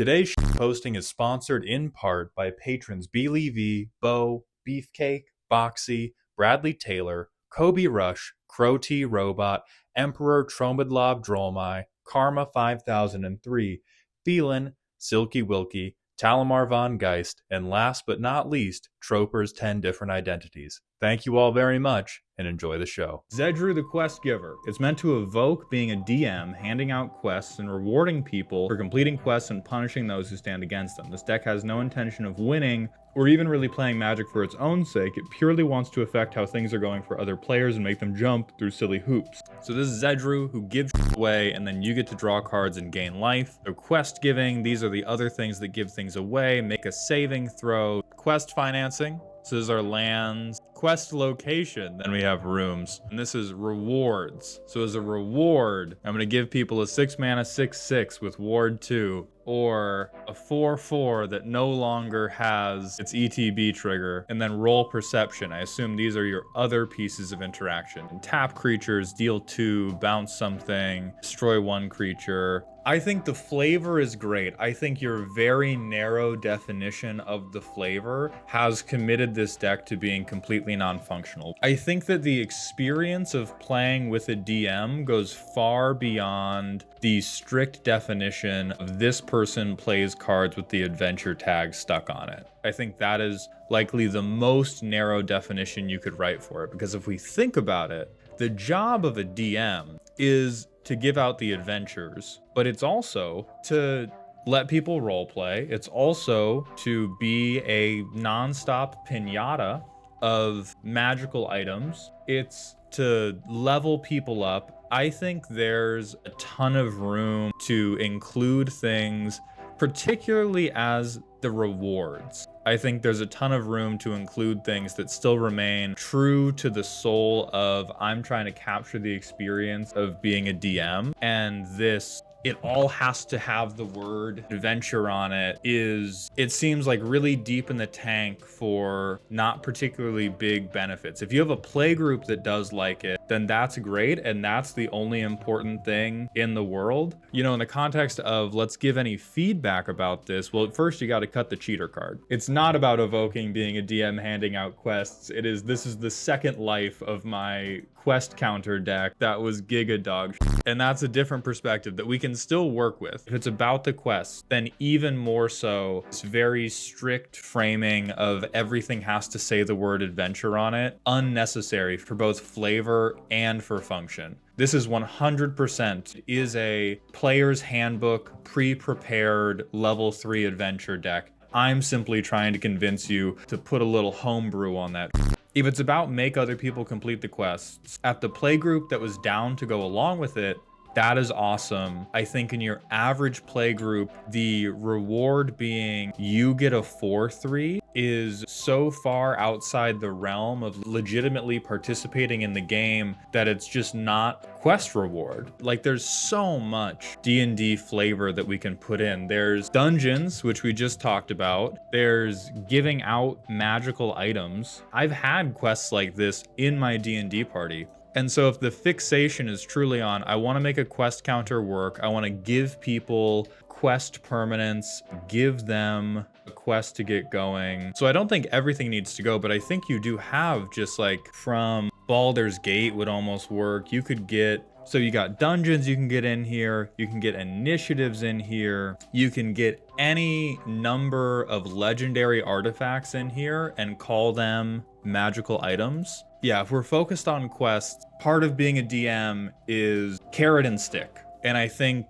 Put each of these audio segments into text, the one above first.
Today's posting is sponsored in part by patrons Beely V, Bo, Beefcake, Boxy, Bradley Taylor, Kobe Rush, Crow T Robot, Emperor Tromidlob Drolmai, Karma 5003, Phelan, Silky Wilkie, Talamar Von Geist, and last but not least, Troper's 10 Different Identities. Thank you all very much, and enjoy the show. Zedru the Quest Giver. It's meant to evoke being a DM, handing out quests and rewarding people for completing quests and punishing those who stand against them. This deck has no intention of winning, or even really playing Magic for its own sake. It purely wants to affect how things are going for other players and make them jump through silly hoops. So this is Zedru, who gives away, and then you get to draw cards and gain life. So quest giving, these are the other things that give things away. Make a saving throw. Quest financing. So this is our lands. Quest location, then we have rooms. And this is rewards. So as a reward, I'm gonna give people a 6 mana 6/6 with ward 2, or a 4/4 that no longer has its ETB trigger, and then roll perception. I assume these are your other pieces of interaction. And tap creatures, deal 2, bounce something, destroy 1 creature. I think the flavor is great. I think your very narrow definition of the flavor has committed this deck to being completely non-functional. I think that the experience of playing with a DM goes far beyond the strict definition of this person plays cards with the adventure tag stuck on it. I think that is likely the most narrow definition you could write for it, because if we think about it, the job of a DM is to give out the adventures, but it's also to let people roleplay. It's also to be a non-stop piñata of magical items. It's to level people up. I think there's a ton of room to include things, particularly as the rewards. I think there's a ton of room to include things that still remain true to the soul of I'm trying to capture the experience of being a DM, and this, it all has to have the word adventure on it, it seems like really deep in the tank for not particularly big benefits. If you have a play group that does like it, then that's great, and that's the only important thing in the world. You know, in the context of let's give any feedback about this, well, at first you got to cut the cheater card. It's not about evoking being a DM handing out quests. This is the second life of my quest counter deck that was giga dog shit. And that's a different perspective that we can still work with. If it's about the quest, then even more so, this very strict framing of everything has to say the word adventure on it, unnecessary for both flavor and for function. This is 100% is a player's handbook, pre-prepared level 3 adventure deck. I'm simply trying to convince you to put a little homebrew on that. If it's about make other people complete the quests, at the play group that was down to go along with it, that is awesome. I think in your average play group, the reward being you get a 4/3 is so far outside the realm of legitimately participating in the game that it's just not quest reward. Like, there's so much D&D flavor that we can put in. There's dungeons, which we just talked about. There's giving out magical items. I've had quests like this in my D&D party. And so if the fixation is truly on, I want to make a quest counter work, I want to give people quest permanence, give them a quest to get going. So I don't think everything needs to go, but I think you do have, just like from Baldur's Gate would almost work. You could get, so you got dungeons you can get in here, you can get initiatives in here, you can get any number of legendary artifacts in here and call them magical items. Yeah, if we're focused on quests, part of being a DM is carrot and stick. And I think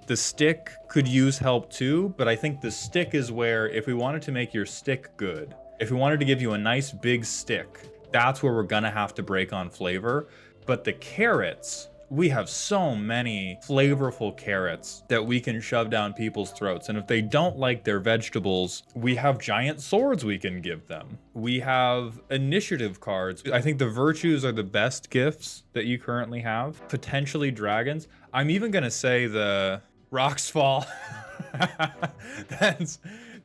the stick could use help too, but I think the stick is where, if we wanted to make your stick good, if we wanted to give you a nice big stick, that's where we're gonna have to break on flavor. But the carrots, we have so many flavorful carrots that we can shove down people's throats. And if they don't like their vegetables, we have giant swords we can give them. We have initiative cards. I think the virtues are the best gifts that you currently have. Potentially dragons. I'm even gonna say the rocks fall.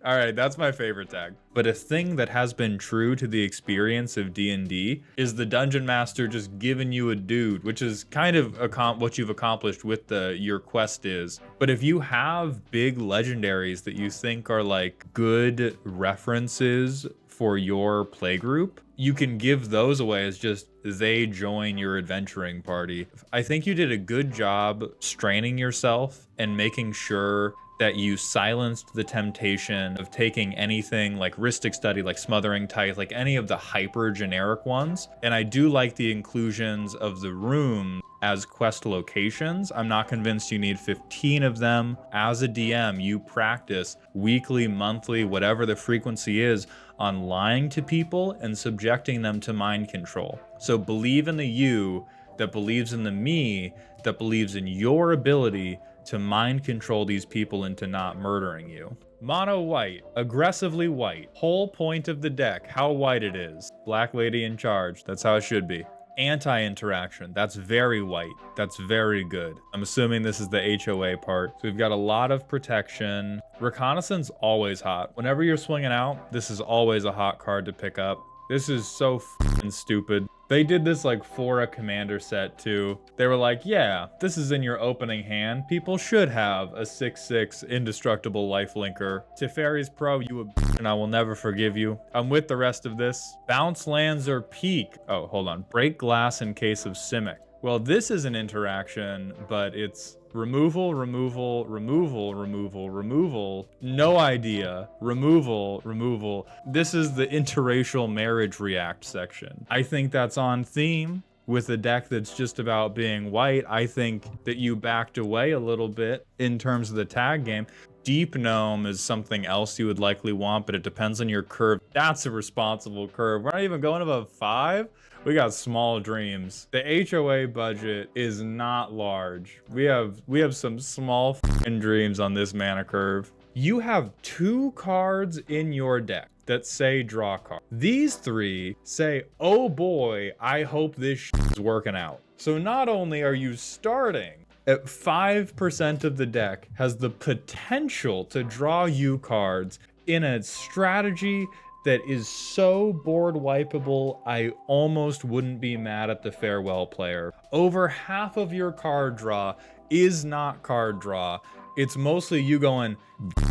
All right, that's my favorite tag. But a thing that has been true to the experience of D&D is the dungeon master just giving you a dude, which is kind of what you've accomplished with your quest is. But if you have big legendaries that you think are like good references for your playgroup, you can give those away as just they join your adventuring party. I think you did a good job straining yourself and making sure that you silenced the temptation of taking anything like Rhystic Study, like Smothering Tithe, like any of the hyper generic ones. And I do like the inclusions of the rooms as quest locations. I'm not convinced you need 15 of them. As a DM, you practice weekly, monthly, whatever the frequency is, on lying to people and subjecting them to mind control. So believe in the you that believes in the me that believes in your ability to mind control these people into not murdering you. Mono white, aggressively white. Whole point of the deck, how white it is. Black lady in charge, that's how it should be. Anti-interaction, that's very white. That's very good. I'm assuming this is the HOA part. So we've got a lot of protection. Reconnaissance, always hot. Whenever you're swinging out, this is always a hot card to pick up. This is so f***ing stupid. They did this like for a commander set too. They were like, yeah, this is in your opening hand. People should have a 6/6 indestructible lifelinker. Teferi's Pro, you a bitch, and I will never forgive you. I'm with the rest of this. Bounce lands or peak. Oh, hold on. Break glass in case of Simic. Well, this is an interaction, but it's removal, removal, removal, removal, removal, no idea, removal, removal. This is the interracial marriage react section. I think that's on theme with a deck that's just about being white. I think that you backed away a little bit in terms of the tag game. Deep Gnome is something else you would likely want, but it depends on your curve. That's a responsible curve. We're not even going above 5. We got small dreams. The HOA budget is not large. We have some small f***ing dreams on this mana curve. You have 2 cards in your deck that say draw card. These 3 say, oh boy, I hope this shit is working out. So not only are you starting at 5% of the deck has the potential to draw you cards in a strategy that is so board wipeable, I almost wouldn't be mad at the farewell player. Over half of your card draw is not card draw. It's mostly you going,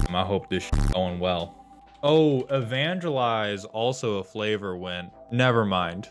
I hope this shit's going well. Oh, evangelize, also a flavor win. Never mind.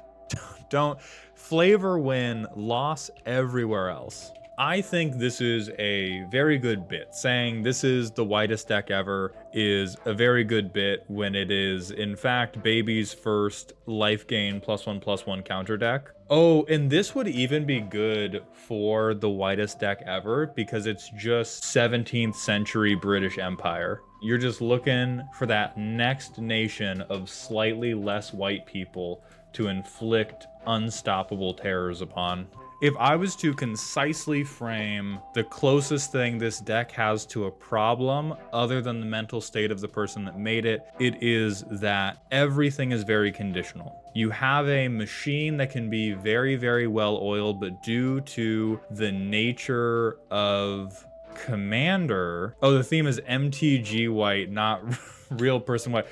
Don't. Flavor win, loss everywhere else. I think this is a very good bit. Saying this is the whitest deck ever is a very good bit when it is, in fact, Baby's first life gain +1/+1 counter deck. Oh, and this would even be good for the whitest deck ever because it's just 17th century British Empire. You're just looking for that next nation of slightly less white people to inflict unstoppable terrors upon. If I was to concisely frame the closest thing this deck has to a problem, other than the mental state of the person that made it, it is that everything is very conditional. You have a machine that can be very, very well oiled, but due to the nature of Commander... Oh, the theme is MTG white, not real person white.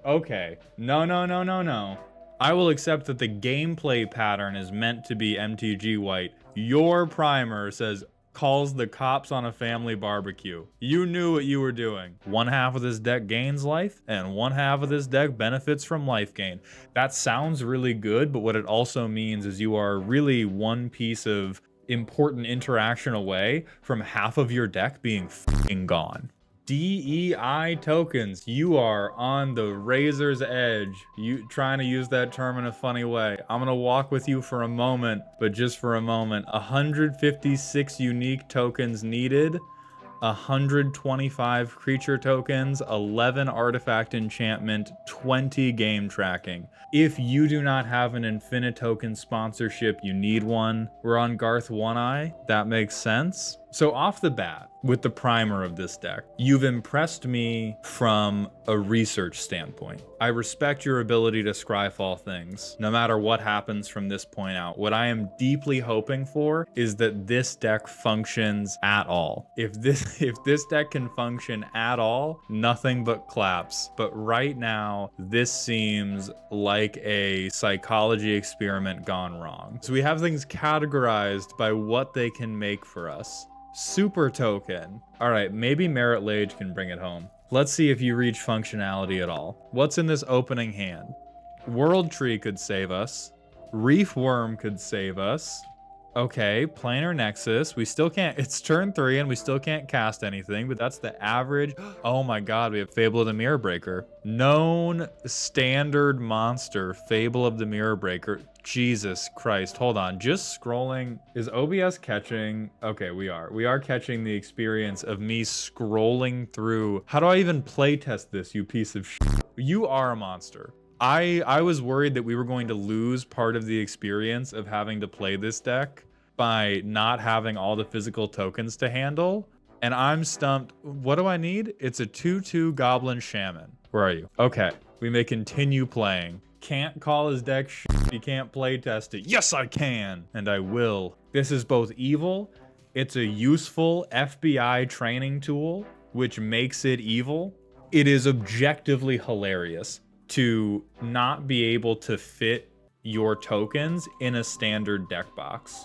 Okay. No. I will accept that the gameplay pattern is meant to be MTG white. Your primer says, calls the cops on a family barbecue. You knew what you were doing. One half of this deck gains life, and one half of this deck benefits from life gain. That sounds really good, but what it also means is you are really one piece of important interaction away from half of your deck being f***ing gone. DEI tokens, you are on the razor's edge. You trying to use that term in a funny way. I'm gonna walk with you for a moment, but just for a moment. 156 unique tokens needed, 125 creature tokens, 11 artifact enchantment, 20 game tracking. If you do not have an Infinite Token sponsorship, you need one. We're on Garth One Eye. That makes sense. So off the bat, with the primer of this deck, you've impressed me from a research standpoint. I respect your ability to scryfall things, no matter what happens from this point out. What I am deeply hoping for is that this deck functions at all. If this deck can function at all, nothing but claps. But right now, this seems like a psychology experiment gone wrong. So we have things categorized by what they can make for us. Super token. All right, maybe Merit Lage can bring it home. Let's see if you reach functionality at all. What's in this opening hand? World Tree could save us. Reef Worm could save us. Okay, Planar Nexus. We still can't, it's turn 3 and we still can't cast anything, but that's the average. Oh my god, we have Fable of the Mirror Breaker. Known standard monster, Fable of the Mirror Breaker. Jesus Christ, hold on, just scrolling. Is OBS catching? Okay, we are. We are catching the experience of me scrolling through. How do I even playtest this, you piece of shit? You are a monster. I was worried that we were going to lose part of the experience of having to play this deck by not having all the physical tokens to handle. And I'm stumped. What do I need? It's a 2/2 Goblin Shaman. Where are you? Okay, we may continue playing. Can't call his deck shit. You can't play test it. Yes, I can, and I will. This is both evil. It's a useful FBI training tool, which makes it evil. It is objectively hilarious to not be able to fit your tokens in a standard deck box.